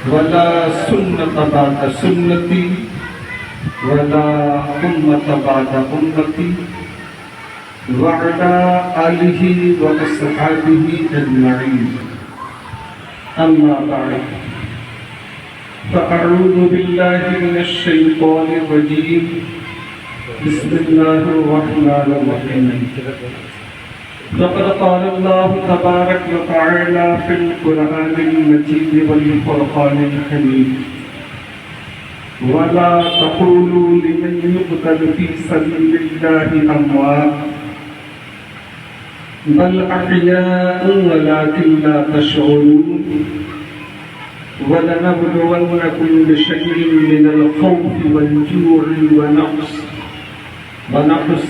ولا سنة بعد سنتي ولا أمة بعد أمتي وعلى آله وأصحابه أجمعين. أما بعد، فأعوذ بالله من الشيطان الرجيم. بسم الله الرحمن الرحيم. لقد قال الله تبارك وتعالى في القرآن المجيد والفرقان الحميد: ولا تقولوا لمن يقتل في سبيل الله أموات بل أحياء ولكن لا تشعرون. ولنبلونكم بشيء من الخوف والجوع ونقص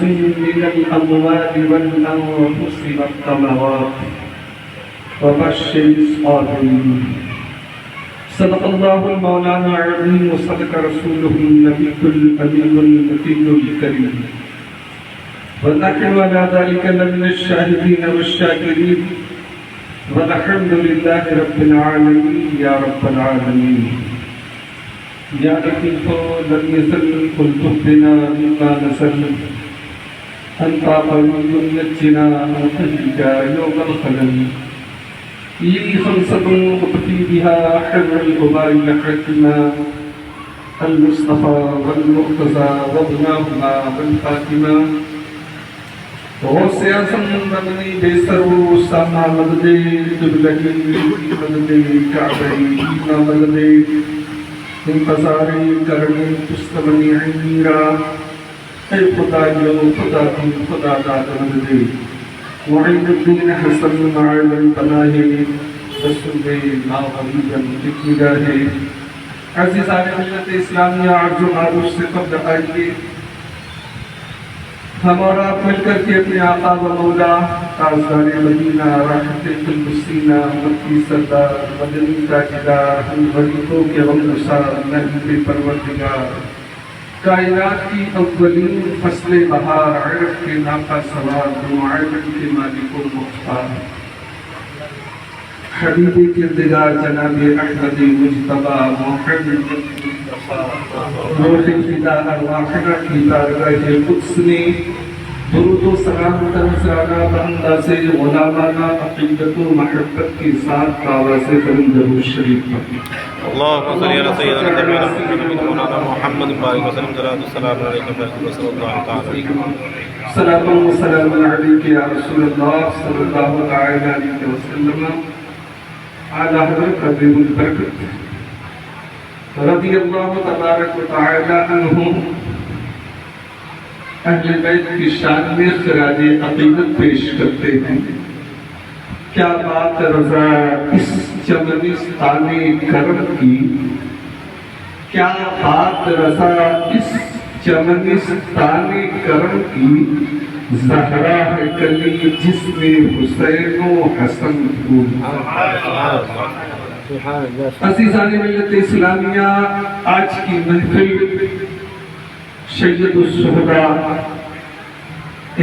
من الأموال والأنفس والثمرات وبشر الصابرين. صدق الله المولانا العظيم وصدق رسوله النبي الأمين المتين الكريم. ونحن على ذلك لمن الشاهدين والشاكرين. والحمد لله رب العالمين يا رب العالمين. يا لطيف لم يزل قلت بنا مما نزل أنت قوي نجنا وتهلك يوم الخلل. لي خمسة أقفي بها حر الغبار لحكما المصطفى والمرتضى وابناهما والفاطمة. غوث اعظم ربني بسر سما مدد قبلتي مدد کعبی مدد انتظاری کرنی پستمنی عمیرا. اے خدا جو خدا کی خدا داد مدد معین الدین حسن معین البناہ رسول لا غریبا لکھنگاہ. عزیزان ملت اسلامیہ عرض و معروف سے قبل آئیے ہم اور آپ مل کر کے اپنے آقا و مولا تاجدار مدینہ راحت القدسینہ مکی سردار مدنی تاجدار ہم غریبوں کے غمگسار نبی پروردگار کائنات کی اولین فصل بہار عرف کے ناقہ سوار دو عالم کے مالک و مختار حبیب کردگار جناب احمد مجتبی محمد روح فدا ارواحنا کی بارگاہ قدس میں درود و سلام تنزلانہ بندہ سے غلامانہ عقیدت و محبت کے ساتھ آواز بلند درود شریف پڑھیں. اللهم صل على سيدنا نبينا محمد وعلى وسلم السلام عليكم ورحمة الله تعالى. صلاة و سلام علیک یا رسول اللہ صلی اللہ علیہ وسلم. اعلی حضرت قدر البرکت رضی اللہ تبارک و تعالی عنہ اہل بیت کی شان میں خراج عقیدت پیش کرتے ہیں. کیا بات رضا اس چمنستان کرم کی، کیا بات رضا اس چمنستان کرم کی. زہرا ہے کلی جس میں حسین و حسن کو. عزیزان ملت اسلامیہ، آج کی محفل سید الشہداء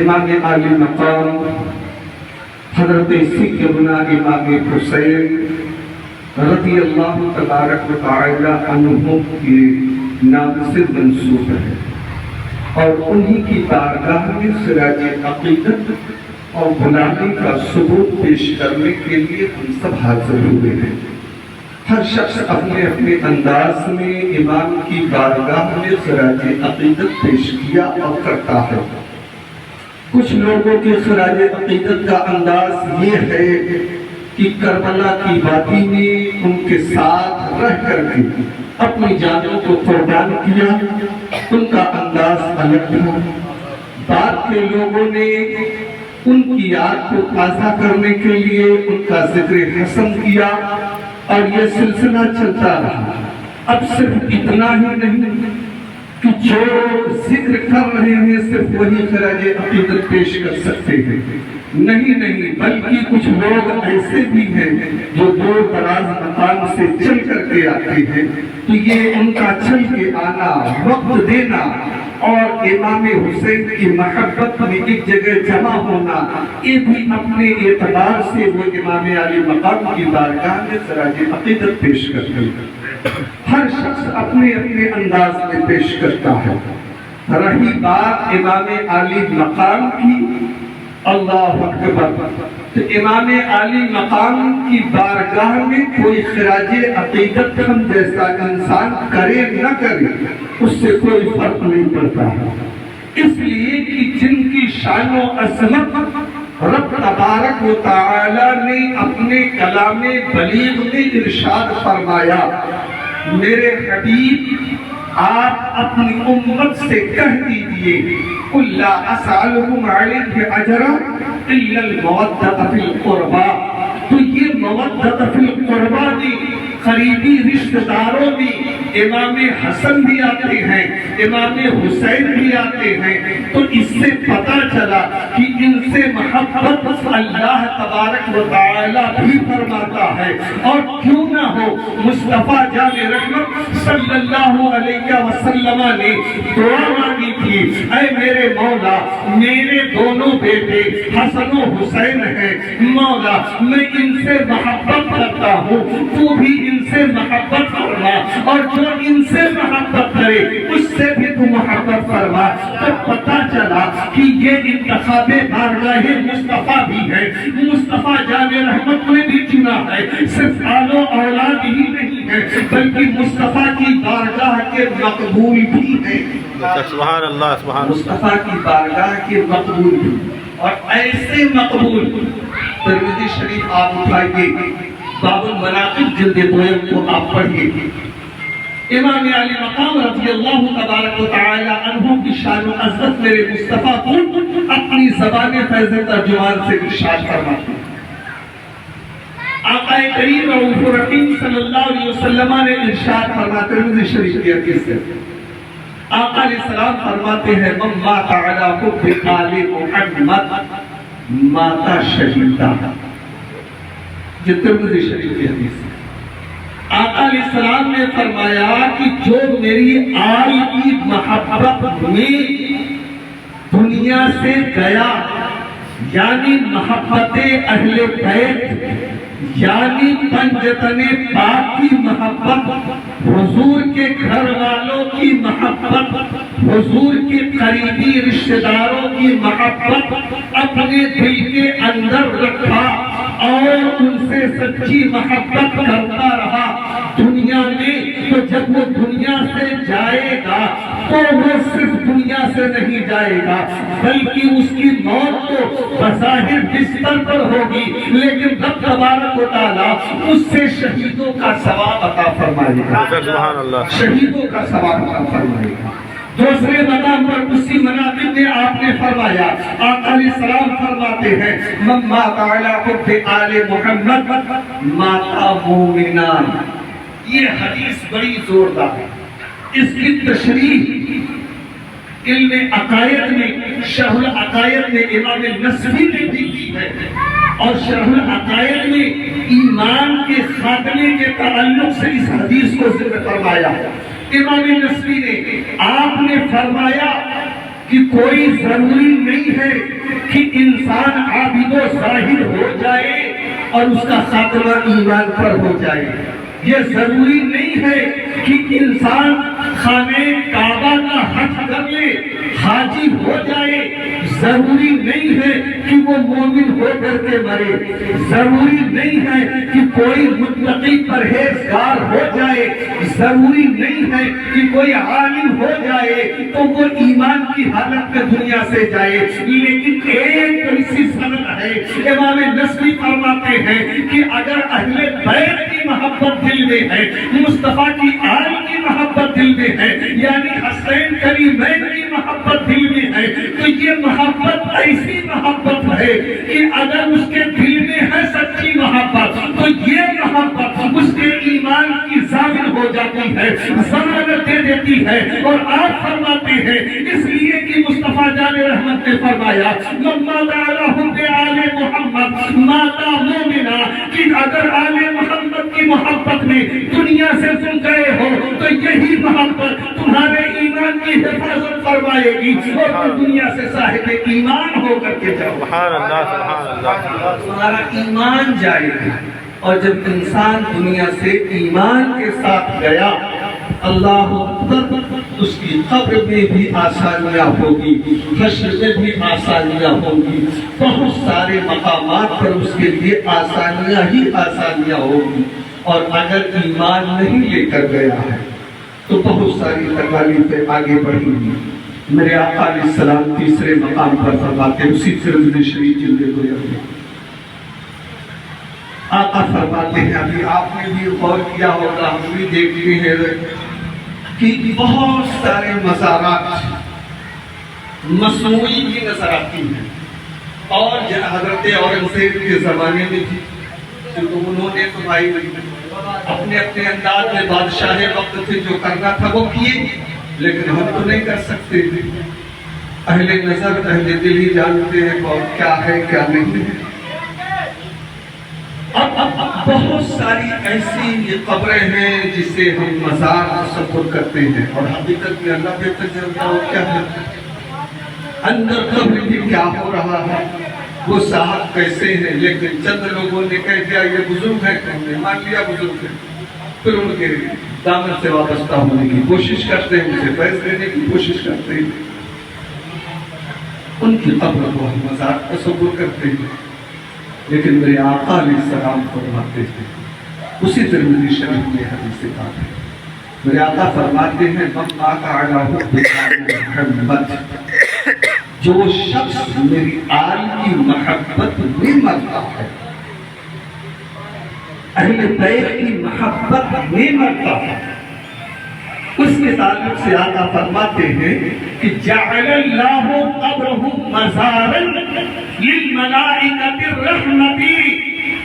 امام عالی مقام حضرت سیدنا امام حسین رضی اللہ تبارک و تعالی عنہ کے نام سے منسوب ہے، اور انہی کی بارگاہ میں خراج عقیدت اور غلامی کا ثبوت پیش کرنے کے لیے ہم سب حاضر ہوئے ہیں. ہر شخص اپنے اپنے انداز میں امام کی بارگاہ میں خراج عقیدت پیش کیا اور کرتا ہے. کچھ لوگوں کے خراج عقیدت کا انداز یہ ہے کہ کربلا کی وادی میں ان کے ساتھ رہ کر کے اپنی جانوں کو قربان کیا. ان کا انداز الگ تھا. بعد کے لوگوں نے ان کی یاد کو تازہ کرنے کے لیے ان کا ذکر حسن کیا اور یہ سلسلہ چلتا رہا. اب صرف اتنا ہی نہیں کہ جو ذکر کر رہے ہیں صرف وہی خراج عقیدت پیش کر سکتے ہیں. نہیں بلکہ کچھ لوگ ایسے بھی ہیں جو دور دراز مقام سے چل کر کے آتے ہیں. تو یہ ان کا چل کے آنا، وقت دینا اور امام حسین کی محبت میں ایک جگہ جمع ہونا، یہ بھی اپنے اعتبار سے وہ امام علی مقام کی بارگاہ میں خراج عقیدت پیش کرتے ہیں۔ ہر شخص اپنے اپنے انداز میں پیش کرتا ہے۔ رہی بات امام علی مقام کی، اللہ اکبر، تو امام علی مقام کی بارگاہ میں کوئی خراج عقیدت ہم جیسا انسان کرے نہ کرے، اس سے کوئی فرق نہیں پڑتا ہے، اس لیے کہ جن کی شان و عظمت رب تبارک و تعالی نے اپنے کلام بلیغ میں ارشاد فرمایا، میرے حبیب آپ اپنی امت سے کہہ دیجئے قُلْ لَا أَسْأَلُكُمْ عَلَيْهِ أَجْرًا إِلَّا الْمَوَدَّةَ فِي الْقُرْبَى، تو یہ مودت فی القربہ میں قریبی رشتہ داروں میں امام حسن بھی آتے ہیں، امام حسین بھی آتے ہیں، تو اس سے پتہ چلا کہ ان سے محبت اللہ تبارک و تعالی بھی فرماتا ہے۔ اور کیوں نہ ہو، مصطفیٰ جان رحمت صلی اللہ علیہ وسلم نے دعا مانگی تھی، اے میرے مولا، میرے دونوں بیٹے حسن و حسین ہیں، مولا میں ان سے محبت کرتا ہوں، تو بھی ان سے محبت فرما، اور جو ان سے محبت کرے اس سے بھی تو محبت فرما۔ تو پتہ چلا کہ یہ انتخاب بارگاہ مصطفیٰ بھی ہے، مصطفیٰ جان رحمت نے بھی چنا ہے، صرف آل و اولاد ہی نہیں ہے بلکہ مصطفیٰ کی بارگاہ کے مقبول بھی ہیں۔ سبحان اللہ، سبحان اللہ، مصطفیٰ کی بارگاہ کے مقبول بھی، اور ایسے مقبول۔ ترمذی شریف آپ اٹھائیے، باب المناقب جلد دویم کو آپ پڑھیے، امام علی مقام رضی اللہ تبارک و تعالی عنہ کی شان و عظمت میرے مصطفیٰ کو اپنی زبان فیض ترجمان سے ارشاد فرماتے ہیں۔ آقا کریم رؤوف الرحیم صلی اللہ علیہ وسلم نے ارشاد فرماتے ہیں، ترمذی شریف کی حدیث سے، آقا علیہ السلام فرماتے ہیں، من مات علی حب آل محمد مات شہیدا، یہ ترمذی شریف کی حدیث ہے۔ آقا علیہ السلام نے فرمایا کہ جو میری آل کی محبت میں دنیا سے گیا، یعنی محبت اہل بیت، یعنی پنجتن پاک کی محبت، حضور کے گھر والوں کی محبت، حضور کے قریبی رشتہ داروں کی محبت اپنے دل کے اندر رکھا اور ان سے سچی محبت کرتا رہا دنیا میں، تو جب وہ دنیا سے جائے گا تو وہ صرف دنیا سے نہیں جائے گا بلکہ اس کی موت تو بظاہر بستر پر ہوگی، لیکن رب تبارک و تعالیٰ اس سے شہیدوں کا ثواب عطا فرمائے گا، سبحان اللہ، شہیدوں کا ثواب عطا فرمائے گا۔ دوسرے مقام پر اسی مناقب میں آپ نے فرمایا، آقا علیہ السلام فرماتے ہیں، من مات علی حب آل محمد مات مومنان۔ یہ حدیث بڑی زوردار ہے، اس کی تشریح علم عقائد میں، شرح العقائد میں امام نصفی نے بھی کی ہے، اور شرح العقائد میں ایمان کے خاتمے کے تعلق سے اس حدیث کو ذکر فرمایا۔ امام نصفی نے، آپ نے فرمایا کہ کوئی ضروری نہیں ہے کہ انسان عابد و زاہد ہو جائے اور اس کا خاتمہ ایمان پر ہو جائے، یہ ضروری نہیں ہے کہ انسان خانہ کعبہ کا حج کر لے، حاجی ہو جائے، ضروری نہیں ہے کہ وہ مومن ہو کر کے مرے، ضروری نہیں ہے کہ کوئی متقی پرہیزگار ہو جائے، ضروری نہیں ہے کہ کوئی عالم ہو جائے تو وہ ایمان کی حالت میں دنیا سے جائے، لیکن ایک ایسی سند ہے، امام نصفی فرماتے ہیں کہ اگر اہل بیت کی محبت دل میں ہے، مصطفیٰ کی آل کی محبت دل میں ہے، یعنی حسین کریمین کی محبت دل میں ہے، تو یہ محبت ایسی محبت ہے کہ اگر اس کے دل میں ہے سچی محبت تو یہ محبت اس کے ایمان کی ضامن ہو جاتی ہے، ضمانت دے دیتی ہے۔ اور آپ فرماتے ہیں اس لیے کہ مصطفیٰ جان رحمت نے فرمایا، من مات علی حب آل محمد مات مومنا، کہ اگر آل محمد کی محبت میں دنیا سے تم گئے ہو تو یہی محبت تمہارے ایمان کی حفاظت فرمائے گی اور تم دنیا سے صاحب ایمان ہو کر کے جاؤ. سبحان اللہ سبحان اللہ. تمہارا ایمان جائے گا. اور جب انسان دنیا سے ایمان کے ساتھ گیا اللہ اکبر اس کی قبر میں بھی آسانیاں ہوگی, حشر میں بھی آسانیاں ہوگی, بہت سارے مقامات پر اس کے لیے آسانیاں ہی آسانیاں ہوگی. اور اگر ایمان نہیں لے کر گیا ہے تو بہت ساری تکالیفیں آگے بڑھیں گی. میرے آقا علیہ السلام تیسرے مقام پر فرماتے ہیں, اسی ترمذی شریف جلد 2 میں آقا فرماتے ہیں, ابھی آپ نے بھی غور کیا ہوگا, ہم بھی دیکھتے ہیں کہ بہت سارے مزارات مصنوعی کی نظر آتی ہیں. اور حضرت اورنگزیب کے زمانے میں تھی, تو انہوں نے تو بھائی اپنے اپنے انداز میں بادشاہ وقت سے جو کرنا تھا وہ کیے, لیکن ہم تو نہیں کر سکتے. اہل نظر اہل دل ہی جانتے ہیں کیا ہے کیا نہیں ہے. اب بہت ساری ایسی قبریں ہیں جسے ہم مزار تصور کرتے ہیں, اور حقیقت میں اللہ بہتر جانتا ہو کیا ہے اندر قبر میں کیا ہو رہا ہے, وہ صاحب کیسے ہیں. لیکن چند لوگوں نے کہہ دیا یہ بزرگ ہے, ہم نے مان لیا بزرگ ہے, پھر ان کے دامن سے وابستہ ہونے کی کوشش کرتے ہیں, اسے فیض دینے کی کوشش کرتے ہیں, ان کی قبر کو ہم مزار تصور کرتے ہیں. لیکن میرے آقا علیہ السلام فرماتے ہیں, اسی ترمذی شریف میں حدیث بات ہے, میرے آقا فرماتے ہیں من مات علی حب محمد, جو شخص میری آل کی محبت میں مرتا ہے, اہل بیت کی محبت میں مرتا ہے, اس کے تعلق سے آقا فرماتے ہیں کہ جعل اللہ قبرہ مزارا للملائکۃ الرحمۃ,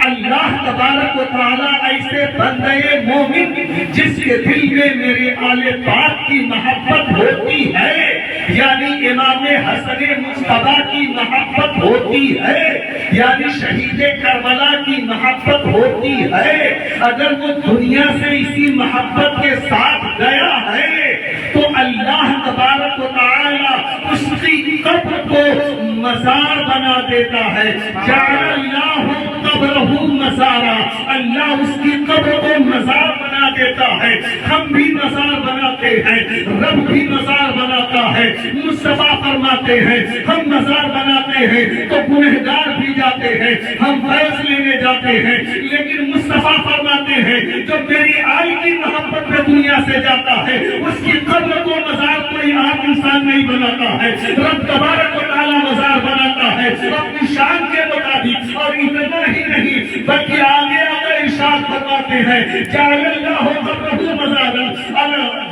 اللہ تبارک و تعالیٰ ایسے بندے مومن جس کے دل میں میرے آل پاک کی محبت ہوتی ہے, یعنی امام حسن مصطفیٰ کی محبت ہوتی ہے, یعنی شہید کربلا کی محبت ہوتی ہے, اگر وہ دنیا سے اسی محبت کے ساتھ گیا ہے تو اللہ تبارک و تعالیٰ اس کی قبر کو مزار بنا دیتا ہے. جعل اللہ قبرہ مزارا, اللہ اس کی قبر کو مزار بنا دیتا ہے. ہم بھی مزار بناتے ہیں, رب بھی مزار بناتا ہے. مصطفیٰ فرماتے ہیں ہم مزار بناتے ہیں تو گنہگار بھی جاتے ہیں, ہم فیض لینے جاتے ہیں, لیکن مصطفیٰ فرماتے ہیں جو میری آل کی محبت میں دنیا سے جاتا ہے اس کی قبر کو مزار کوئی عام انسان نہیں بناتا ہے, رب تبارک و تعالیٰ مزار بناتا ہے اپنی شان کے مطابق. اور اتنا ہی نہیں بلکہ آگے آگے ارشاد فرماتے ہیں جعل اللہ قبرہ مزارا,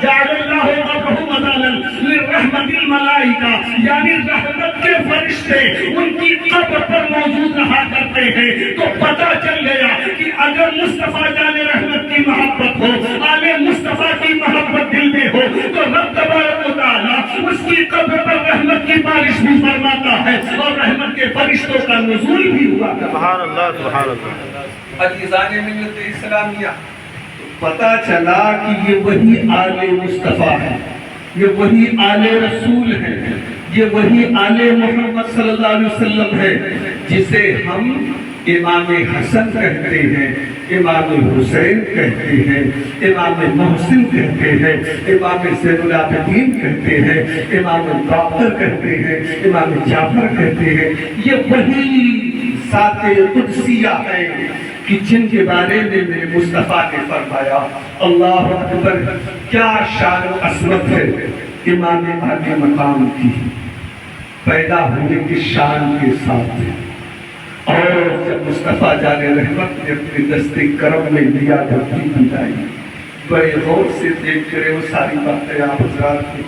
جعل اللہ قبرہ مزارا للرحمۃ الملائکہ, یعنی رحمت کے فرشتے ان کی قبر پر موجود رہا کرتے ہیں. تو پتہ چل گیا کہ اگر مصطفیٰ جان رحمت کی محبت ہو, آل مصطفیٰ کی محبت دل میں ہو, تو رب تبارک و تعالیٰ اس کی قبر پر رحمت کی بارش بھی فرماتا ہے اور رحمت کے فرشتوں کا نزول بھی ہوا. سبحان اللہ سبحان اللہ. عزیزان ملت اسلامیہ, پتہ چلا کہ یہ وہی آل مصطفیٰ ہے, یہ وہی آل رسول ہے, یہ وہی آل محمد صلی اللہ علیہ وسلم ہے جسے ہم امام حسن کہتے ہیں, امام حسین کہتے ہیں, امام محسن کہتے ہیں, امام زین العابدین کہتے ہیں, امام باقر کہتے ہیں, امام جعفر کہتے ہیں. یہ وہی ذات قدسیہ ہے کہ جن کے بارے میں میرے مصطفیٰ نے فرمایا اللہ اکبر, کیا شان و عظمت ہے امام اہل مقام کی, پیدا ہونے کی شان کے ساتھ. اور جب مصطفیٰ جان رحمت نے اپنے دست کرم میں لیا دھرتی بنائی, بڑے غور سے دیکھ کر وہ ساری باتیں آپ حضرات کی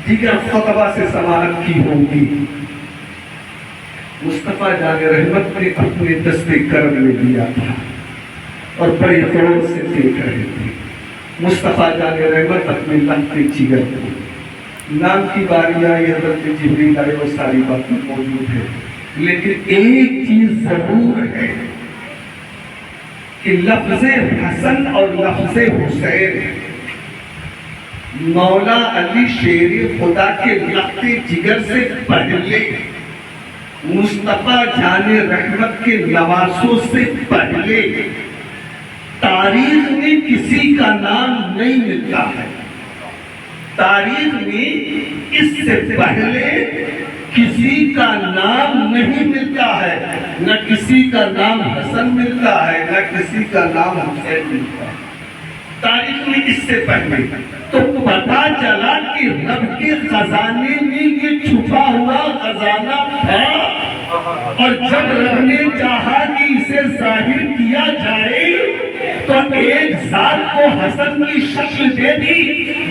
دیگر خطبہ سے سماعت کی ہوں گی. مصطفیٰ جان رحمت نے اپنے دست کرم میں لیا تھا اور بڑے غور سے دیکھ رہے تھے. مصطفیٰ جان رحمت اپنے لمحے جگر تھے, نام کی باری آئی, حضرت جبریل آئے, وہ ساری باتیں موجود ہیں. لیکن ایک چیز ضرور ہے کہ لفظ حسن اور لفظ حسین مولا علی شیر خدا کے لخت جگر سے پہلے، مصطفیٰ جان رحمت کے نواسوں سے پہلے تاریخ میں کسی کا نام نہیں ملتا ہے۔ تاریخ میں اس سے پہلے کسی کا نام نہیں ملتا ہے، نہ کسی کا نام حسن ملتا ہے، نہ کسی کا نام حسین ملتا ہے تاریخ میں اس سے پہلے۔ تو پتا چلا کہ رب کے خزانے میں یہ چھپا ہوا خزانہ تھا، اور جب رب نے چاہا کہ اسے ظاہر کیا جائے تو ایک ذات کو حسن کی شکل دے دی،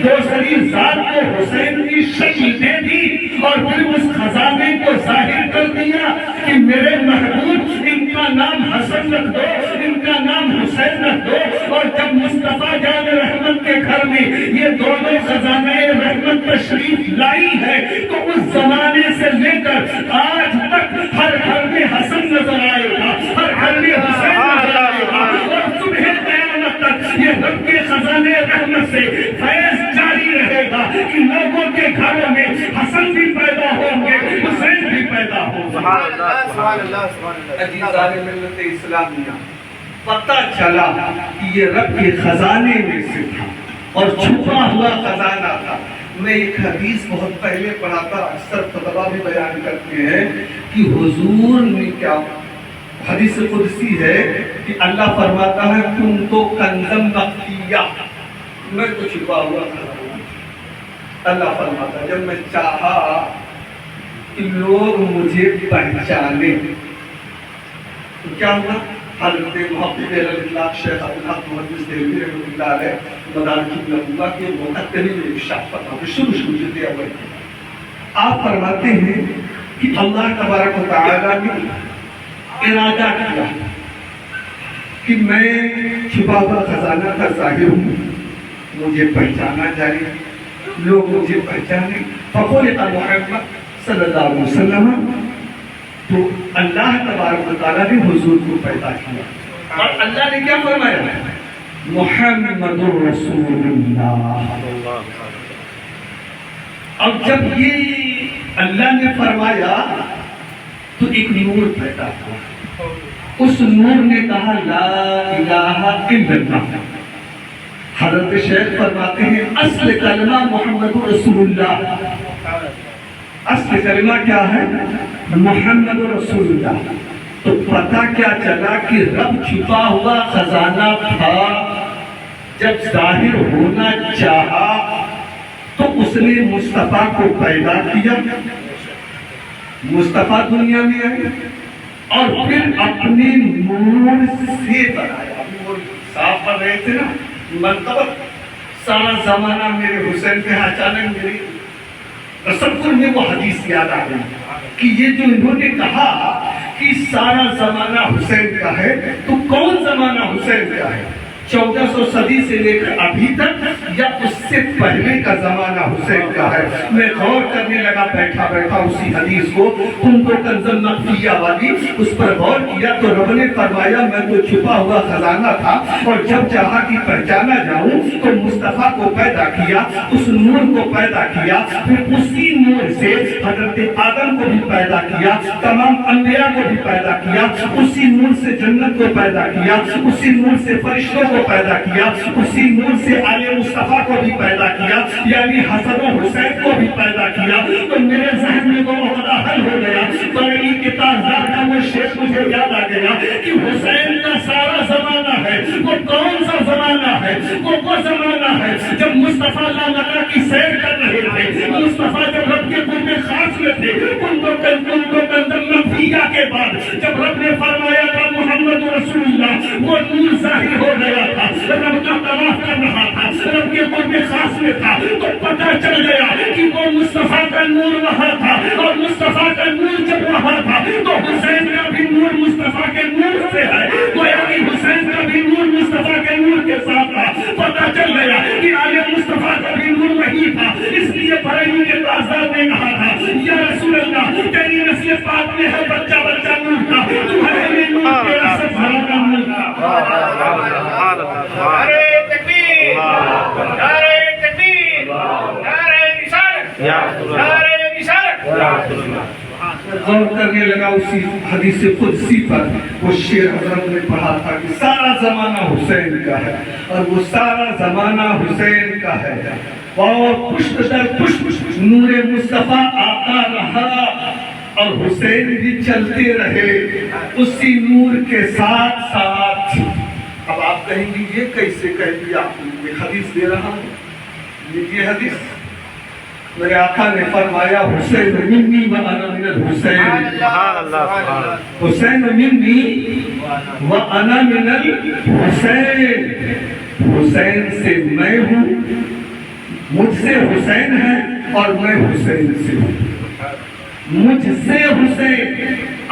دوسری ذات کو حسین کی شکل دے دی، اور پھر اس خزانے کو ظاہر کر دیا کہ میرے محبوب ان کا نام حسن رکھ دو، ان کا نام حسین رکھ دو۔ اور جب مصطفیٰ جان رحمت کے گھر میں یہ دونوں خزانہ رحمت تشریف لائی ہے تو اس زمانے سے لے کر آج تک ہر گھر میں حسن نظر آئے گا، ہر گھر میں حسین نظر آئے گا، اور صبح قیامت تک یہ رب کے خزانے رحمت سے فیض جاری رہے گا کہ لوگوں کے گھروں میں حسن بھی پیدا ہوں گے، حسین بھی پیدا ہوں گے۔ عزیزان ملت اسلامیہ، پتہ چلا کہ یہ رب کے خزانے میں سے تھا اور چھپا ہوا خزانہ تھا۔ میں ایک حدیث بہت پہلے پڑھا تھا، اکثر خطبہ بھی بیان کرتے ہیں کہ حضور نے کیا، حدیث قدسی ہے کہ اللہ فرماتا ہے تم تو کنزم مخفیہ، میں تو چھپا ہوا خزانہ۔ اللہ فرماتا ہے جب میں چاہا کہ لوگ مجھے پہچانے تو کیا ہوا؟ حضرت محقق اللہ شیخ عبدالحق محدث دہلوی رحمۃ اللہ علیہ مدارک النبوہ کے مقدمے میں ارشاد فرماتے ہیں، شروع سے دیا ہوا ہے، آپ فرماتے ہیں کہ اللہ تبارک و تعالیٰ نے ارادہ کیا کہ میں چھپا ہوا خزانہ کا ظاہر ہوں، مجھے پہچانا جائے، لوگ مجھے پہچانے۔ فخلق محمد صلی اللہ علیہ وسلم، تو اللہ تبارک و تعالیٰ نے حضور کو پیدا کیا، اور اللہ نے کیا فرمایا؟ محمد رسول اللہ۔ اب جب یہ اللہ نے فرمایا تو ایک نور پیدا ہوا، اس نور نے کہا لا الہ الا اللہ۔ حضرت شیخ فرماتے ہیں اصل کلمہ محمد رسول اللہ، اصل کلمہ کیا ہے؟ محمد رسول اللہ۔ تو پتہ کیا چلا کہ رب چھپا ہوا خزانہ تھا، جب ظاہر ہونا چاہا تو اس نے مصطفیٰ کو پیدا کیا، مصطفیٰ دنیا میں آئے اور پھر اپنے نور سے بنایا۔ وہ صاف پڑھ رہے تھے نا مرتبہ سارا زمانہ میرے حسین پہ، اچانک میری تصور میں وہ حدیث یاد آ گئی کہ یہ جو انہوں نے کہا کہ سارا زمانہ حسین کا ہے، تو کون زمانہ حسین کا ہے؟ 1400 صدی سے لے کر ابھی تک، یا اس سے پہلے کا زمانہ حسین کا ہے؟ میں غور کرنے لگا بیٹھا بیٹھا اسی حدیث کو، تم تو کنزل مخفیہ والی، اس پر غور کیا تو رب نے فرمایا میں تو چھپا ہوا خزانہ تھا، اور جب چاہا کہ پہچانا جاؤں تو مصطفیٰ کو پیدا کیا، اس نور کو پیدا کیا، پھر اسی نور سے حضرت آدم کو بھی پیدا کیا، تمام انبیاء کو بھی پیدا کیا، اسی نور سے جنت کو پیدا کیا، اسی نور سے فرشتوں کو پیدا کیا، اسی نور سے آل مصطفیٰ کو بھی پیدا کیا، یعنی حسن و حسین کو بھی پیدا کیا۔ تو میرے ذہن میں وہ عقدہ حل ہو گیا، بڑی کتاب کا وہ شیخ مجھے یاد آ گیا کہ حسین کا سارا زمانہ ہے، وہ کون سا زمانہ ہے؟ وہ زمانہ ہے جب مصطفیٰ اللہ کی سیر کر رہے تھے، مصطفیٰ جب رب کے قرب خاص میں تھے، ان کو کنزل مخفیہ کے بعد جب رب نے فرمایا تھا محمد رسول اللہ، وہ نور ظاہر ہو گیا تھا، رب کا طواف کر رہا تھا، رب کے قرب خاص میں تھا، تو پتہ چل گیا کہ وہ مصطفیٰ کا نور وہاں تھا، اور مصطفیٰ کا نور جب وہاں تھا تو حسین کا بھی نور مصطفیٰ کے نور سے ہے، گویا کہ حسین کا بھی نور مصطفیٰ کے نور کے ساتھ تھا۔ پتہ چل گیا کہ آل مصطفیٰ کا بھی نور وہی تھا، اس لیے بریلوی کے تاجدار نے کہا تھا یا رسول اللہ تیری نسل پاک میں ہے بچہ بچہ نور کا، تمہارے نور کے اثر بھرا کا نور کا۔ نعرہ تکبیر، نعرہ تکبیر، کرنے لگا اسی حدیث قدسی پر وہ شعر حضرت نے پڑھا تھا کہ سارا زمانہ حسین کا ہے اور وہ سارا زمانہ حسین کا ہے اور پشت در پشت نور مصطفیٰ آتا رہا اور حسین بھی چلتے رہے اسی نور کے ساتھ ساتھ۔ اب آپ کہیں گے یہ کیسے کہہ دیا؟ یہ حدیث دے رہا ہوں، یہ حدیث میرے آقا نے فرمایا حسین منی وانا من الحسین، سبحان اللہ سبحان اللہ، حسین منی وانا من الحسین، حسین سے میں ہوں، مجھ سے حسین ہے اور میں حسین سے ہوں، مجھ سے حسین۔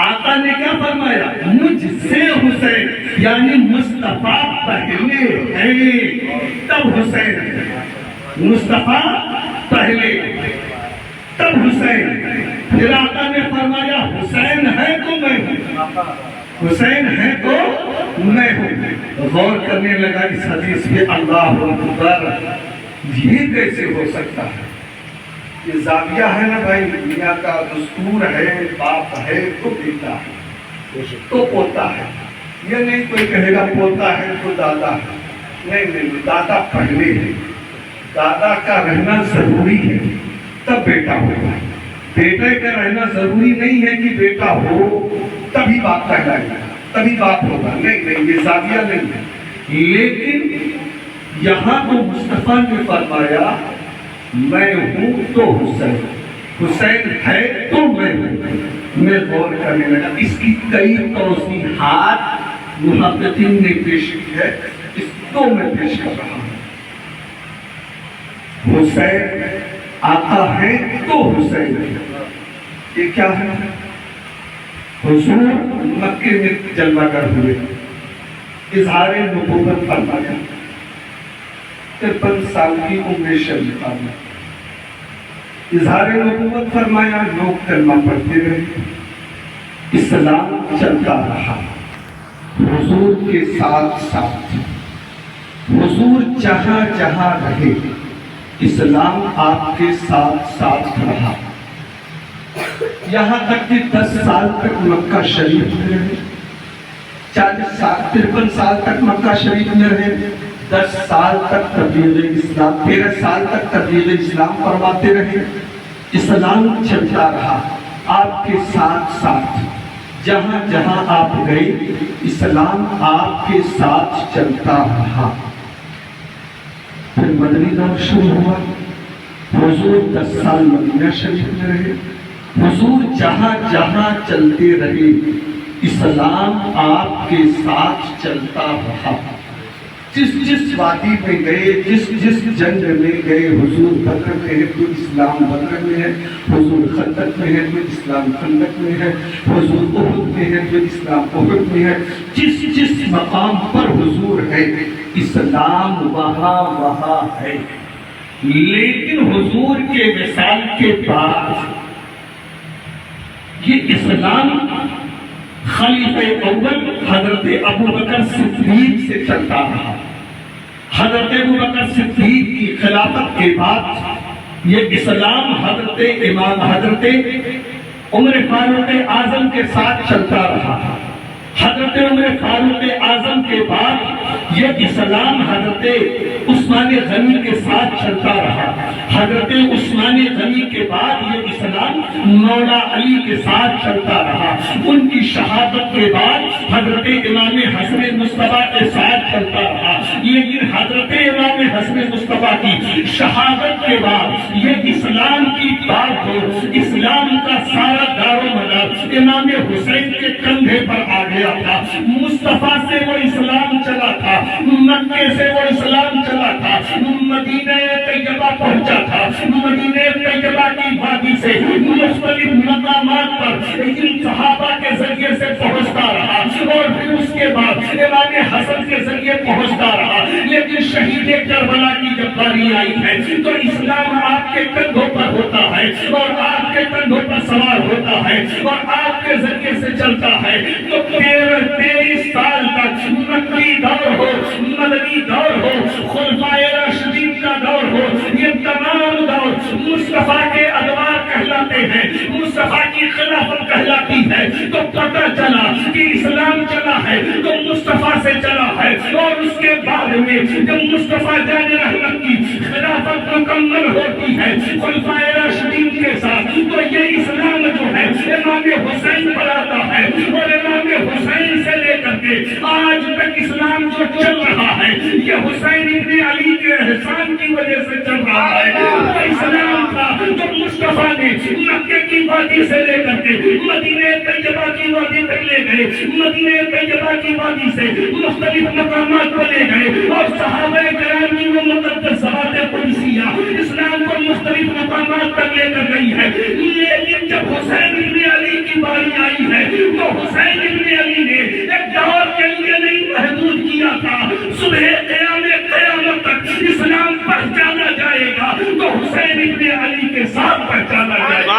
آقا نے کیا فرمایا؟ مجھ سے حسین، یعنی مصطفیٰ پہلے ہے تب حسین ہے، مصطفیٰ پہلے تب حسین۔ پھر آقا نے فرمایا حسین ہے تو میں ہوں، حسین ہے تو میں ہوں۔ غور کرنے لگا اس حدیث پہ، اللہ اکبر، یہ کیسے ہو سکتا ہے؟ یہ زاویہ ہے نا بھائی، دنیا کا دستور ہے، باپ ہے تو بیٹا ہے تو پوتا ہے، یہ نہیں کوئی کہے گا پوتا ہے تو دادا ہے، نہیں، دادا پہلے ہے، دادا کا رہنا ضروری ہے تب بیٹا ہوگا، بیٹے کا رہنا ضروری نہیں ہے کہ بیٹا ہو تبھی باپ کہلائے گا، تبھی باپ ہوگا، نہیں، یہ زاویہ نہیں ہے۔ لیکن یہاں تو مصطفیٰ نے فرمایا میں ہوں تو حسین، حسین ہے تو میں ہوں۔ میں غور کرنے لگا، اس کی کئی توضیحات محققین نے پیش کی ہے، اس کو میں پیش کر رہا ہوں۔ حسین آقا ہے تو حسین ہے، یہ کیا ہے؟ حضور مکے میں جلوہ گر ہوئے، اظہار نبوت فرمایا، 53 سال کی عمر شریفہ میں اظہار نبوت فرمایا، لوگ کلمہ پڑھتے رہے، اسلام چلتا رہا حضور کے ساتھ ساتھ، حضور جہاں جہاں رہے اسلام آپ کے ساتھ ساتھ رہا، یہاں تک کہ 10 سال تک مکہ شریف میں رہے، 40 سال 53 سال تک مکہ شریف میں رہے، 10 سال تک تبلیغ اسلام، 13 سال تک تبلیغ اسلام فرماتے رہے، اسلام چلتا رہا آپ کے ساتھ ساتھ، جہاں جہاں آپ گئے اسلام آپ کے ساتھ چلتا رہا۔ پھر مدنی دور شروع ہوا، حضور 10 سال مدینہ شریف میں رہے، حضور جہاں جہاں چلتے رہے اسلام آپ کے ساتھ چلتا رہا، جس وادی میں گئے، جس جنگ میں گئے، حضور بدر میں ہے تو اسلام بدر میں ہے، حضور خندق میں ہے تو اسلام خندق میں ہے، حضور احد میں ہے تو اسلام احد میں ہے، جس مقام پر حضور ہے اسلام وہاں ہے۔ لیکن حضور کے وصال کے بعد یہ اسلام خلیفہ اول حضرت ابوبکر صدیق سے چلتا رہا، حضرت ابوبکر صدیق کی خلافت کے بعد یہ اسلام حضرت عمر فاروق اعظم کے ساتھ چلتا رہا، حضرت عمر فاروق اعظم کے بعد یہ اسلام حضرت عثمان غنی کے ساتھ چلتا رہا، حضرت عثمان غنی کے بعد یہ اسلام مولا علی کے ساتھ چلتا رہا، ان کی شہادت کے بعد حضرت امام حسن مصطفیٰ کے ساتھ چلتا رہا، لیکن حضرت امام حسن مصطفیٰ کی شہادت کے بعد یہ اسلام کی بات ہو، اسلام کا سارا دار و مدار امام حسین کے کندھے پر آ گیا تھا، مصطفیٰ سے وہ اسلام چلا تھا، مکے سے وہ اسلام چلا تھا، مدینہ طیبہ پہنچا تھا، مدینہ طیبہ کی وادی سے مختلف مقامات پر ان صحابہ کے ذریعے سے پہنچتا رہا، اور پھر اس کے بعد امام حسن کے ذریعے پہنچتا رہا، لیکن شہید کربلا کی جب باری آئی ہے تو اسلام آپ کے کندھوں پر ہوتا ہے اور آپ کے کندھوں پر سوار ہوتا ہے اور آپ کے ذریعے سے چلتا ہے، تو 23 سال تک مکی دور ہو، مدنی دور ہو، خلفائے راشدین کا دور ہو، یہ تمام دور مصطفیٰ کے ادوار کہلاتے ہیں، مصطفیٰ کی خلافت کہلاتی ہے تو پتہ چلا کہ اسلام چلا ہے تو مصطفیٰ سے چلا ہے، اور اس کے بعد میں جب مصطفیٰ جان رحمت کی خلافت مکمل ہوتی ہے خلفائے راشدین کے ساتھ، تو یہ اسلام جو ہے امام حسین پر آتا ہے، اور امام حسین سے لے کر کے آج تک اسلام جو چل رہا ہے یہ حسین ابن علی کے احسان کی وجہ سے چل رہا ہے۔ وہ اسلام تھا جو مصطفیٰ نے مکے کی وادی سے لے کر کے مدینہ طیبہ کی وادی تک لے گئے، مدینہ طیبہ کی وادی سے مختلف مقامات کو لے گئے، اور صحابہ کرام کی وہ مقدس ذات قدسیہ اسلام کو مختلف مقامات تک لے کر گئی ہے۔ لیکن جب حسین ابن علی کی باری آئی ہے تو حسین ابن علی نے ایک دور کے لیے نہیں محدود کیا تھا، صبح قیامت تک اسلام پہچانا جائے گا تو حسین ابن علی کے ساتھ پہچانا جائے گا۔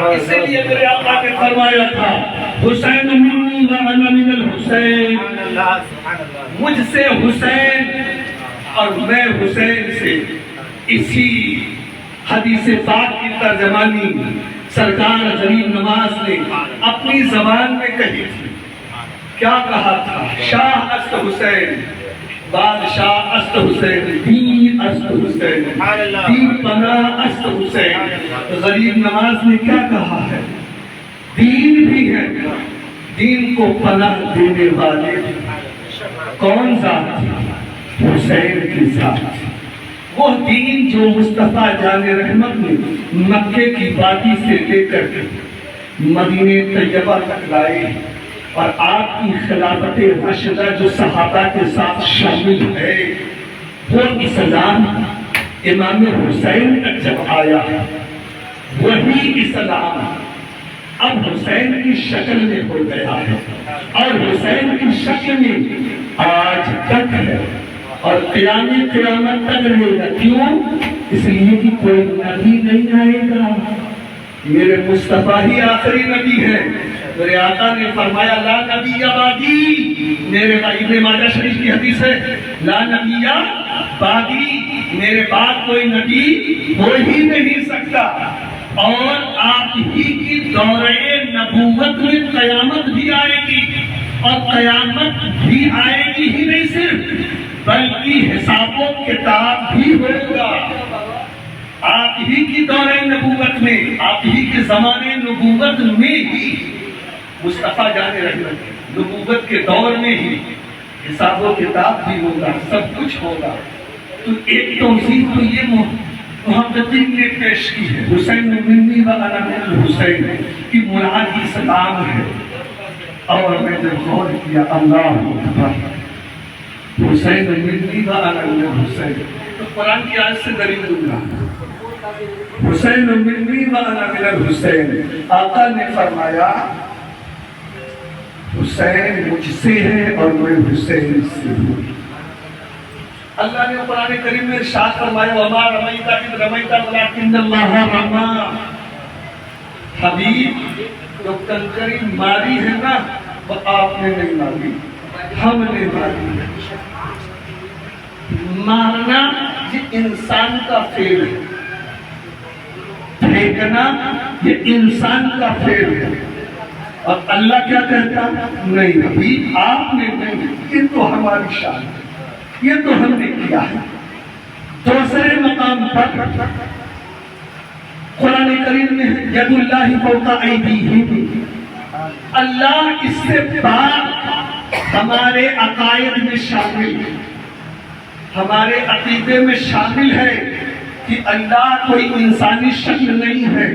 اسی لیے میرے آقا نے فرمایا تھا حسین منی و انا من الحسین، مجھ سے حسین اور میں حسین سے۔ اسی حدیث پاک کی ترجمانی سرکار غریب نواز نے اپنی زبان میں کہی تھی۔ کیا کہا تھا؟ شاہ است حسین، بادشاہ است حسین، دین است حسین، دین پناہ است حسین۔ غریب نواز نے کیا کہا ہے؟ دین بھی ہے، دین کو پناہ دینے والے کون ذات تھی؟ حسین کی ذات۔ وہ دین جو مصطفیٰ جان رحمت نے مکے کی وادی سے لے کر کے مدینہ طیبہ تک لائے، اور آپ کی خلافت راشدہ جو صحابہ کے ساتھ شامل ہے، وہ اسلام امام حسین تک جب آیا، وہی اسلام اب حسین کی شکل میں ہو گیا ہے، اور حسین کی شکل میں آج تک ہے، اور قیامت تک رہے گا۔ کیوں؟ اس لیے کہ کوئی نبی نہیں آئے گا، میرے مصطفیٰ ہی آخری نبی ہے۔ میرے آقا نے فرمایا لا نبی بعدی، میرے ابن ماجہ شریف کی حدیث ہے لا نبی بعدی، میرے بعد کوئی نبی ہو ہی نہیں سکتا، اور آپ ہی کی دورے نبوت میں قیامت بھی آئے گی، اور قیامت بھی آئے گی ہی نہیں صرف بلکہ حساب و کتاب بھی ہوگا۔ آپ ہی کی دورے نبوت میں، آپ ہی کے زمانے نبوت میں ہی مصطفیٰ جان رحمت نبوت کے دور میں ہی حساب و کتاب بھی ہوگا، سب کچھ ہوگا۔ تو ایک توضیح تو یہ محققین نے پیش کی ہے حسین منی و انا من الحسین کی مراد اسلام ہے، اور میں جب غور کیا اللہ اکبر حسین منی و انا من الحسین، تو قرآن کی آیت سے دلیل دوں گا حسین منی و انا من الحسین۔ آقا نے فرمایا حسین مجھ سے ہے اور میں حسین سے ہوں۔ اللہ نے قرآن کریم میں ارشاد فرمایا وَمَا رَمَيْتَ إِذْ رَمَيْتَ وَلَكِنَّ اللَّهَ رَمَىٰ۔ حبیب جو کنکری ماری ہے نا وہ آپ نے نہیں ماری، ہم نے ماری ہے۔ مارنا یہ انسان کا فعل ہے، پھینکنا یہ انسان کا فعل ہے، اور اللہ کیا کہتا نہیں حبیب آپ نے نہیں، یہ تو ہماری شان ہے، یہ تو ہم نے کیا ہے۔ دوسرے مقام پر قرآن کریم میں ید اللہ فوق ایدیہم، اللہ اس سے بعد ہمارے عقائد میں شامل ہے، ہمارے عقیدے میں شامل ہے کہ اللہ کوئی انسانی شکل نہیں ہے۔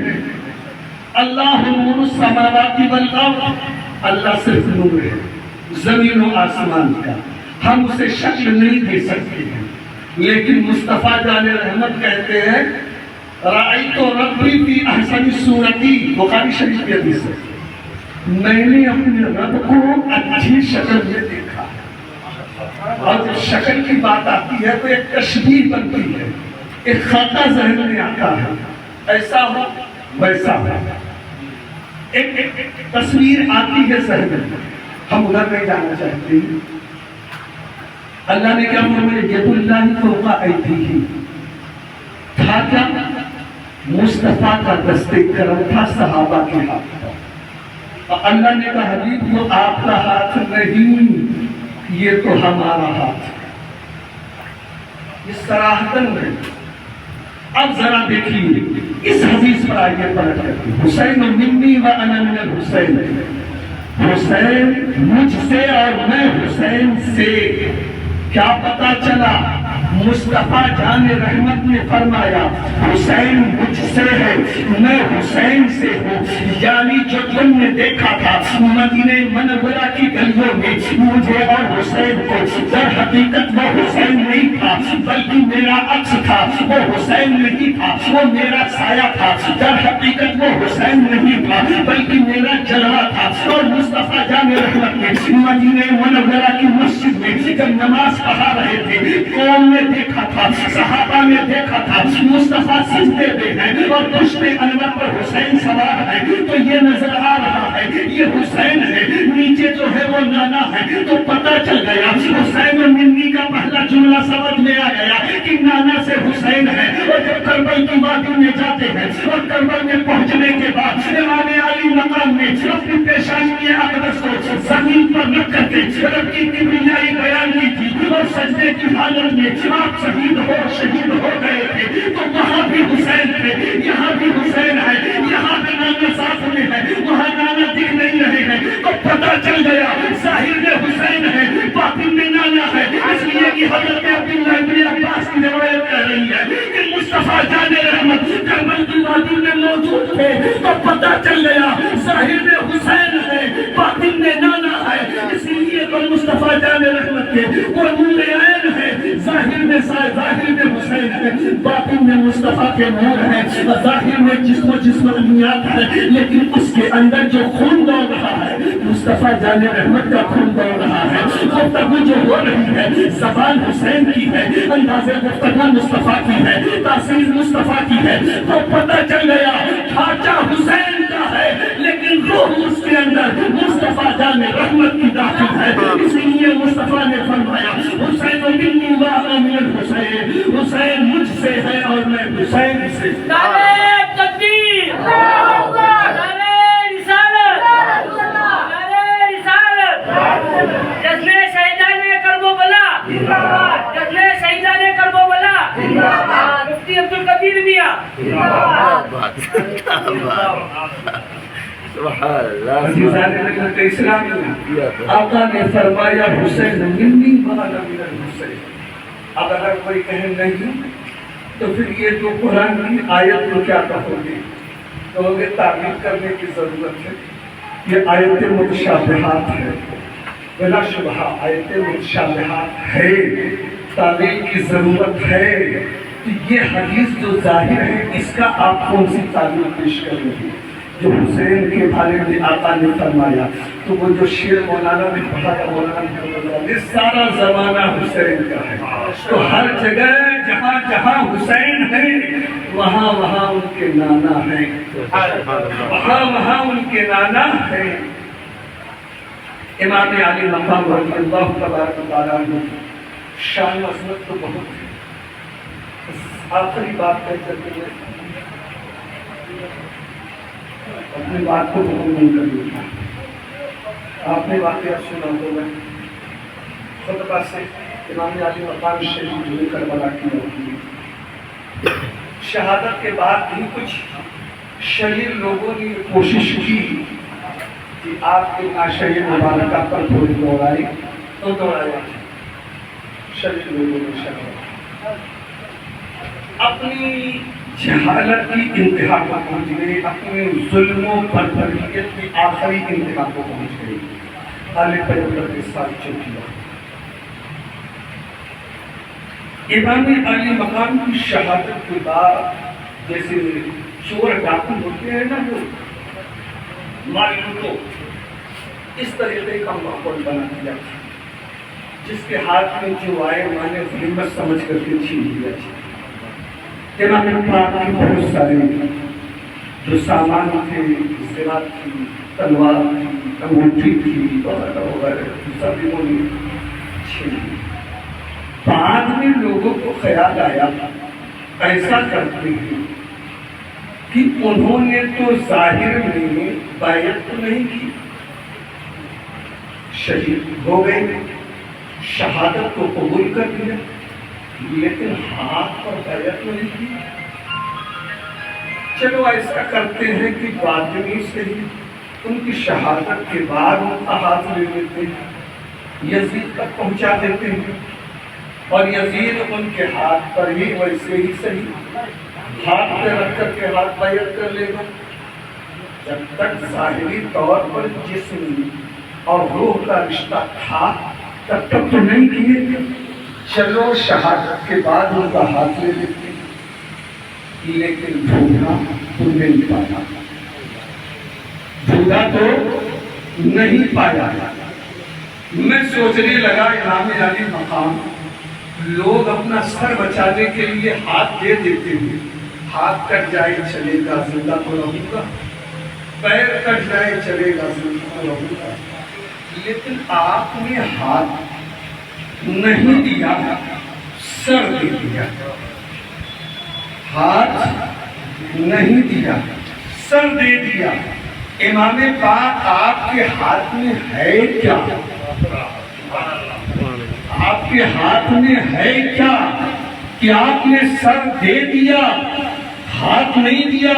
اللہ نور السماوات والارض، اللہ صرف نور ہے زمین و آسمان کا، ہم اسے شکل نہیں دے سکتے ہیں۔ لیکن مصطفیٰ جان رحمت کہتے ہیں رأیت ربی فی احسن صورتی، بخاری شریف کی حدیث ہے، میں نے اپنے رب کو اچھی شکل میں دیکھا، اور جب شکل کی بات آتی ہے تو ایک تشبیہ بنتی ہے، ایک خاکہ ذہن میں آتا ہے، ایسا ہو ویسا ہو، ایک تصویر آتی ہے ذہن میں، ہم ادھر نہیں جانا چاہتے ہیں۔ اللہ نے کیا فرمایا ید اللہ فوق ایدیہم، تھا کیا مصطفیٰ کا دست کرم تھا صحابہ کے ہاتھ پر، اور اللہ نے کہا حبیب وہ آپ کا ہاتھ نہیں، یہ تو ہمارا ہاتھ ہے۔ اس صراحتاً میں اب ذرا دیکھیے اس حدیث پر آئیے پلٹ کرتے ہیں، حسین منی و انا من الحسین، حسین مجھ سے اور میں حسین سے۔ کیا پتا چلا؟ مصطفیٰ جان رحمت نے فرمایا حسین مجھ سے ہے، میں حسین سے ہوں، یعنی جو تم نے دیکھا تھا مدینہ منورہ کی گلیوں میں مجھے اور حسین کو، در حقیقت وہ حسین نہیں تھا بلکہ میرا عکس تھا، وہ حسین نہیں تھا، وہ میرا سایہ تھا، در حقیقت وہ حسین نہیں تھا بلکہ میرا جلوہ تھا۔ اور مصطفیٰ جان رحمت نے مدینہ منورہ کی مسجد میں جب نماز پڑھا رہے تھے، قوم نے دیکھا تھا، صحابہ نے دیکھا تھا، مصطفیٰ سجدے پہ ہیں اور پشت انور پر حسین سوار ہے، تو یہ نظر آ رہا ہے یہ حسین ہے، نیچے جو ہے وہ نانا ہے، تو پتہ چل گیا حسین منی کا پہلا جملہ سمجھ میں آ گیا کہ نانا سے حسین ہے۔ اور جب کربل کی وادی میں جاتے ہیں اور کربل میں پہنچنے کے بعد امام علی مقام میں اپنی پیشانی اقدس کو زمین پر رکھ کر کے رب کی کبریائی بیان کی تھی اور سجدے کی حالت میں آپ شہید ہو گئے تھے، تو وہاں بھی حسین تھے، یہاں بھی حسین ہے، یہاں پہ نانا ساتھ میں ہے، وہاں نانا دکھ نہیں رہے ہیں، تو پتہ چل گیا ظاہر میں حسین ہے باطن میں نانا ہے۔ اس لیے کہ حضرت عبداللہ بن عباس کی روایت کہہ رہی ہے کہ مصطفیٰ جان رحمت کربل کی وادی میں موجود تھے، تو پتہ چل گیا ظاہر میں حسین ہے باطن میں نانا ہے۔ اس لیے تو مصطفیٰ جان رحمت کے وہ نور عین ہے، ظاہر میں حسین ہے، باطن میں مصطفیٰ کے نور ہے، ظاہر میں جسم انیات ہے، لیکن اس کے اندر جو خون دوڑ رہا ہے مصطفیٰ جان رحمت کا خون دوڑ رہا ہے۔ گفتگو جو ہو رہی ہے زبان حسین کی ہے، انداز گفتگو مصطفیٰ کی ہے، تاثیر مصطفیٰ کی ہے، تو پتہ چل گیا ڈھانچہ حسین کا ہے لیکن روح اس کے اندر مصطفیٰ جان رحمت کی داخل ہے۔ اسی لیے مصطفیٰ نے فرمایا حسین منی و انا من الحسین، حسین مجھ سے ہے اور میں حسین سے۔ نعرہ تکبیر، نعرہ رسالت، نعرہ رسالت، جشن شہیدان کربلا، جشن شہیدان کربلا، مفتی عبدالقدیر میاں۔ عزیزان ملت اسلامیہ، آقا نے فرمایا حسین منی و انا من الحسین۔ اب اگر کوئی کہے نہیں تو پھر یہ جو قرآن کی آیت کو کیا کہو گے؟ کہو گے تعمیل کرنے کی ضرورت ہے، یہ آیت متشابہات ہے، بلا شبہ آیت متشابہات ہے، تعمیل کی ضرورت ہے۔ تو یہ حدیث جو ظاہر ہے اس کا آپ کون سی تعمیل پیش کر رہے ہیں؟ جو حسین کے بارے میں آقا نے فرمایا، تو وہ جو شعر مولانا نے پڑھا تھا، مولانا نے فرمایا یہ سارا زمانہ حسین کا ہے، تو ہر جگہ جہاں جہاں حسین ہے وہاں وہاں ان کے نانا ہے، وہاں وہاں ان کے نانا ہے۔ امام علی مقام رضی اللہ تبارک و تعالیٰ عنہ شان و عظمت تو بہت ہے۔ آخری بات کہہ کر کے اپنی بات کو مکمل کر دیا۔ آپ نے واقعہ سنا ہوگا خطبہ سے امام علی مقام شریف جو کربلا کی ہوتی، شہادت کے بعد بھی کچھ شہید لوگوں نے کوشش کی کہ آپ کے عاشق مبارکہ پر تھوڑی دوڑائی، تو دوڑایا شہید لوگوں نے شہادت اپنی جہالت کی انتہا کو پہنچ گئی، اپنے ظلموں پر بربریت کی آخری انتہا کو پہنچ گئی۔ آل پیغمبر کے ساتھ چوکیا امام علی مقام کی شہادت کے بعد جیسے چور ڈاکو ہوتے ہیں نا جو مال لوٹو، اس طریقے کا ماحول بنا دیا جس کے ہاتھ میں جو آئے مانے ہمت سمجھ کر کے چھین لیا جائے۔ امام پاک کی بہت سارے جو سامان تھے، زراعت تھی، تلوار تھی، انگوٹھی تھی، وغیرہ وغیرہ سب انہوں نے چھین لی۔ بعد میں لوگوں کو خیال آیا ایسا کرتے ہیں کہ انہوں نے تو ظاہر میں بیعت تو نہیں کی، شہید ہو گئے، شہادت کو قبول کر دیا، لیکن ہاتھ پر بیعت تو نہیں کی۔ چلو ایسا کرتے ہیں کہ بادمی سے ہی ان کی شہادت کے بعد ان کا ہاتھ لے لیتے ہیں، یزید تک پہنچا دیتے ہیں، اور یزید ان کے ہاتھ پر ہی ویسے ہی صحیح ہاتھ پہ رکھ کر کے ہاتھ بیعت کر لے گا۔ جب تک ظاہری طور پر جسم اور روح کا رشتہ تھا تب تک تو نہیں کیے، چلو شہادت کے بعد ان کا ہاتھ لے لیتے، لیکن بھولا تو نہیں پایا، بھولا تو نہیں پایا۔ میں سوچنے لگا امام علی مقام لوگ اپنا سر بچانے کے لیے ہاتھ دے دیتے ہیں، ہاتھ کٹ جائے چلے گا زندہ تو رہوں گا، پیر کٹ جائے چلے گا زندہ تو رہوں گا، لیکن آپ نے ہاتھ نہیں دیا، سر دے دیا، ہاتھ نہیں دیا، سر دے دیا۔ امام پاک آپ کے ہاتھ میں ہے کیا؟ آپ کے ہاتھ میں ہے کیا کہ آپ نے سر دے دیا، ہاتھ نہیں دیا؟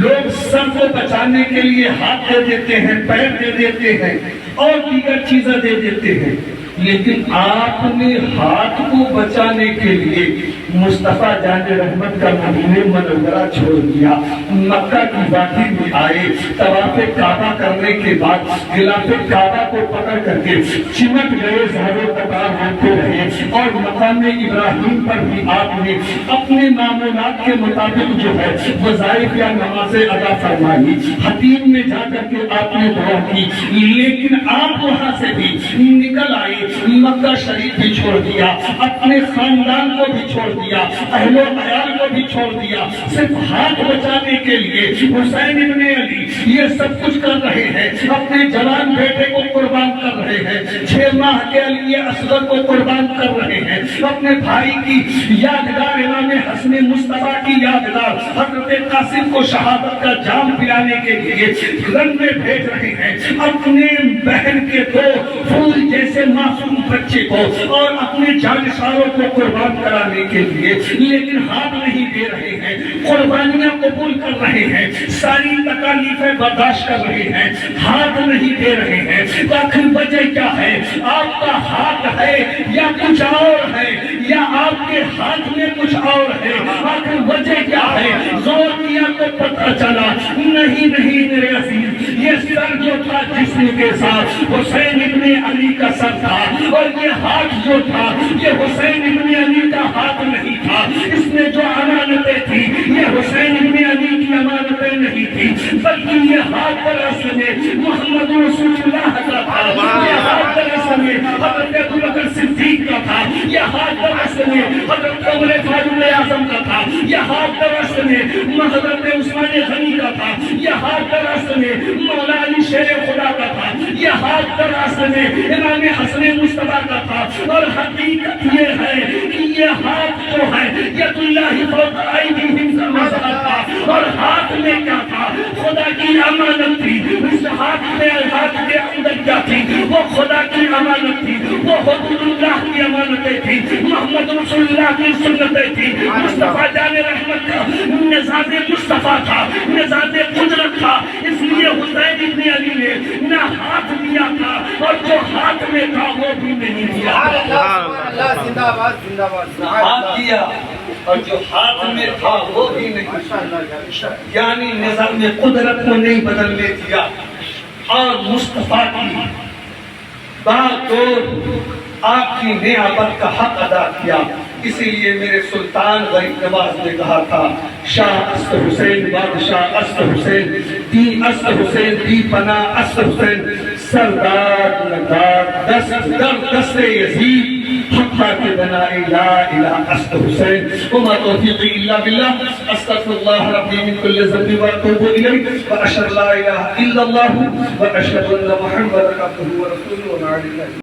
لوگ سر کو بچانے کے لیے ہاتھ دے دیتے ہیں، پیر دے دیتے ہیں اور دیگر چیزیں دے دیتے ہیں، لیکن آپ نے ہاتھ کو بچانے کے لیے مصطفیٰ جان رحمت کا مدینہ منورہ چھوڑ دیا، مکہ کی وادی میں آئے، طواف کعبہ کرنے کے بعد غلاف کعبہ کو پکڑ کر کے چمٹ گئے، زہر و قطار ہوتے رہے، اور مقام ابراہیم پر بھی آپ نے اپنے معمولات کے مطابق جو ہے وظائف یا نمازیں ادا فرمائی، حتیم میں جا کر کے آپ نے دعا کی، لیکن آپ وہاں سے بھی نکل آئے، مکہ شریف بھی چھوڑ دیا، اپنے خاندان کو بھی چھوڑ دیا، اہل و عیال کو بھی چھوڑ دیا، صرف ہاتھ بچانے کے لیے حسین ابن علی یہ سب کچھ کر رہے ہیں، اپنے جوان بیٹے کو قربان کر رہے ہیں، 6 ماہ کے علی اصغر کو قربان کر رہے ہیں، اپنے بھائی کی یادگار امام حسن مصطفیٰ کی یادگار حضرت قاسم کو شہادت کا جام پلانے کے لیے رن میں بھیج رہے ہیں، اپنے بہن کے 2 پھول جیسے معصوم بچے کو اور اپنے جانشاروں کو قربان کرانے کے لیے، لیکن ہاتھ نہیں دے رہے ہیں، قربانیاں قبول کر رہے ہیں، ساری تکالیفیں برداشت کر رہے ہیں، ہاتھ نہیں دے رہے ہیں۔ آخر وجہ کیا ہے؟ آپ کا ہاتھ ہے یا کچھ اور ہے، یا آپ کے ہاتھ میں کچھ اور ہے؟ آخر وجہ کیا ہے؟ غور کیا تو پتہ چلا نہیں میرے عزیز، یہ سر جو تھا جسم کے ساتھ حسین ابن علی کا سر تھا، اور یہ ہاتھ جو تھا یہ حسین ابن علی کا ہاتھ نہیں تھا، اس میں جو امانتیں تھی یہ حسین ابن علی کی امانتیں نہیں تھی، بلکہ یہ ہاتھ پر اصل میں محمد رسول اللہ کا تھا، یہ ہاتھ پر اصل میں حضرت ابوبکر صدیق کا تھا، یہ ہاتھ پر اصل میں حضرت عمر فاروق اعظم کا تھا، یہ ہاتھ پر اصل میں حضرت عثمان غنی کا تھا، یہ ہاتھ پر اصل میں مولا علی شیر خدا کا تھا، یہ ہاتھ پر اصل میں امام حسن مصطفیٰ کا تھا، اور حقیقت یہ ہے کہ یہ ہاتھ جو ہے ید اللہ فوق ایدیہم کا مسئلہ تھا، اور ہاتھ میں کیا تھا؟ خدا کی امانت تھی، اس ہاتھ میں ہاتھ کے اندر کیا تھی؟ وہ خدا کی امانت تھی، وہ حدود اللہ کی امانتیں تھی، محمد رسول اللہ کی سنتیں تھی، مصطفیٰ جان رحمت کا نظام مصطفیٰ تھا، نظام قدرت تھا، اس لیے حسین ابن علی نے نہ ہاتھ دیا تھا، اور جو ہاتھ میں تھا وہ بھی نہیں دیا، ہاتھ دیا اور جو ہاتھ میں تھا وہ بھی نہیں، یعنی نظام قدرت کو نہیں بدلنے دیا، اور مصطفیٰ کی بات اور آپ کی نعمت کا حق ادا کیا۔ اسی لیے میرے سلطان غریب نواز نے کہا تھا، شاہ است حسین بادشاہ است حسین دی است حسین دی پناہ است حسین، سردار لدار دست یزید حقا کے بنائی لا الہ است حسین، وما توفیقی الا باللہ، استغفر اللہ ربی من کل ذنب واتوب الیہ، واشهد لا الہ الا اللہ، واشهد ان محمد عبدہ ورسولہ، وما علیہ